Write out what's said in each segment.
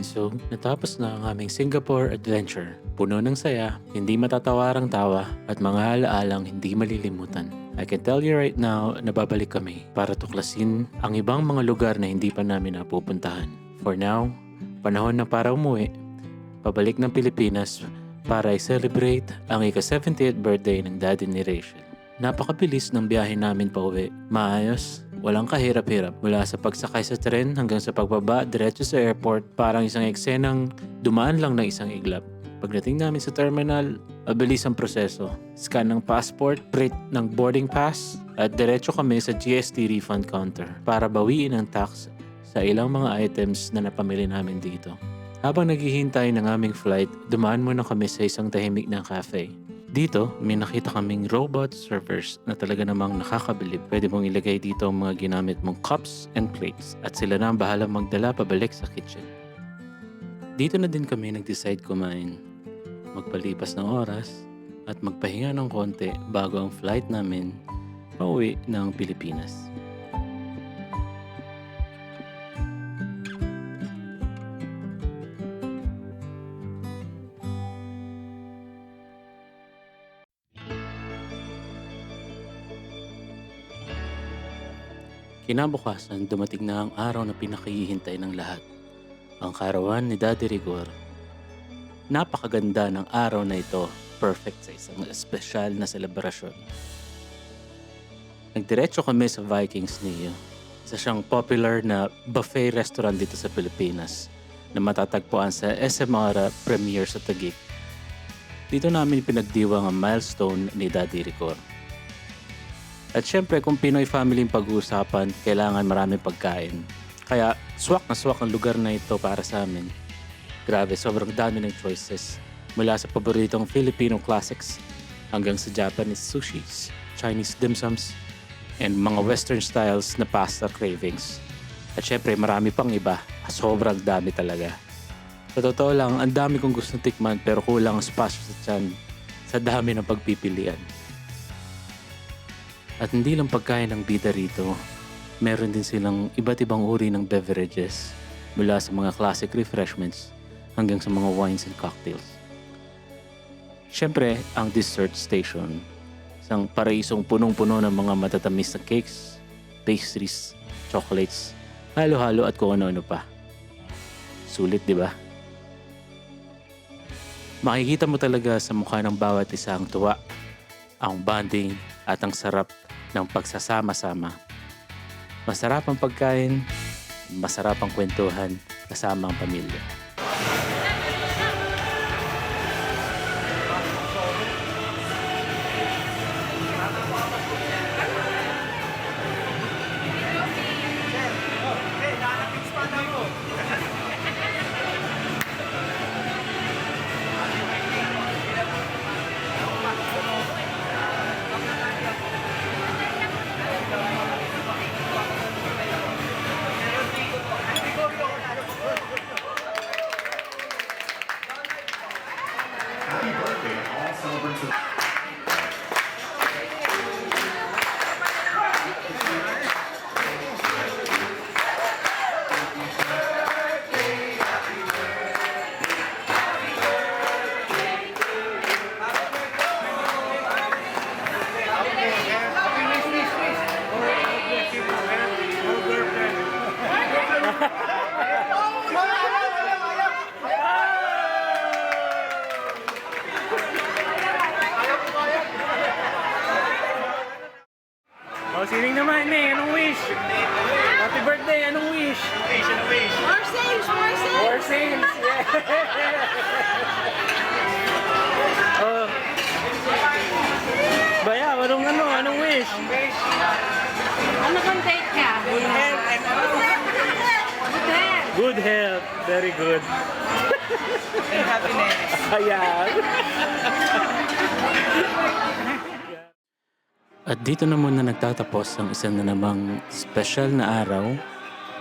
So, natapos na ang aming Singapore adventure. Puno ng saya, hindi matatawarang tawa, at mga alaalang hindi malilimutan. I can tell you right now na babalik kami para tuklasin ang ibang mga lugar na hindi pa namin napupuntahan. For now, panahon na para umuwi, pabalik ng Pilipinas para i-celebrate ang ika-70th birthday ng daddy ni Rachel. Napakabilis ng biyahe namin pauwi. Maayos, walang kahirap-hirap. Mula sa pagsakay sa tren hanggang sa pagbaba diretso sa airport, parang isang eksenang dumaan lang ng isang iglap. Pagdating namin sa terminal, mabilis ang proseso. Scan ng passport, print ng boarding pass, at diretso kami sa GST refund counter para bawiin ang tax sa ilang mga items na napamili namin dito. Habang naghihintay ng aming flight, dumaan muna kami sa isang tahimik na cafe. Dito, may nakita kaming robot servers na talaga namang nakakabilib. Pwede mong ilagay dito ang mga ginamit mong cups and plates at sila na ang bahala magdala pabalik sa kitchen. Dito na din kami nag-decide kumain. Magpalipas ng oras at magpahinga ng konti bago ang flight namin pauwi ng Pilipinas. Kinabukasan, dumating na ang araw na pinakahihintay ng lahat. Ang karawan ni Daddy Rigor. Napakaganda ng araw na ito, perfect sa isang espesyal na selebrasyon. Nagdiretso kami sa Vikings Neo. Isa siyang popular na buffet restaurant dito sa Pilipinas na matatagpuan sa SM Ora Premier sa Taguig. Dito namin pinagdiwang ang milestone ni Daddy Rigor. At syempre, kung Pinoy family yung pag-uusapan, kailangan maraming pagkain. Kaya, swak na swak ang lugar na ito para sa amin. Grabe, sobrang dami ng choices. Mula sa paboritong Filipino classics, hanggang sa Japanese sushis, Chinese dim sums, and mga Western styles na pasta cravings. At syempre, marami pang iba. Sobrang dami talaga. Sa totoo lang, ang dami kong gusto tikman pero kulang ang spasyo sa tiyan sa dami ng pagpipilian. At hindi lang pagkain ng bida rito, meron din silang iba't ibang uri ng beverages mula sa mga classic refreshments hanggang sa mga wines and cocktails. Siyempre, ang dessert station, isang paraisong punong-puno ng mga matatamis na cakes, pastries, chocolates, halo-halo at kung ano-ano pa. Sulit, di ba? Makikita mo talaga sa mukha ng bawat isa ang tuwa, ang bonding at ang sarap ng pagsasama-sama. Masarap ang pagkain, masarap ang kwentuhan kasama ang pamilya. O, sining naman eh. Anong wish? Happy birthday. Anong wish? More sales! More sales! More sales. Yeah. Oh. Baya, anong wish? Ano bang date ka? Good health and Good health! Good health. Very good. And happiness. Ayan. At dito na muna nagtatapos ang isa na namang special na araw,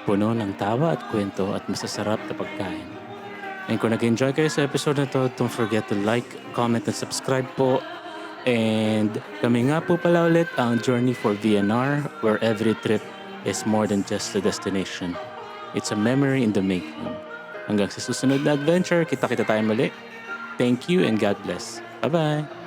puno ng tawa at kwento at masasarap na pagkain. And kung nag-enjoy kayo sa episode na to, don't forget to like, comment, and subscribe po. And kami nga po pala ulit ang Journey for VNR, where every trip is more than just a destination. It's a memory in the making. Hanggang sa susunod na adventure, kita-kita tayo muli. Thank you and God bless. Bye-bye!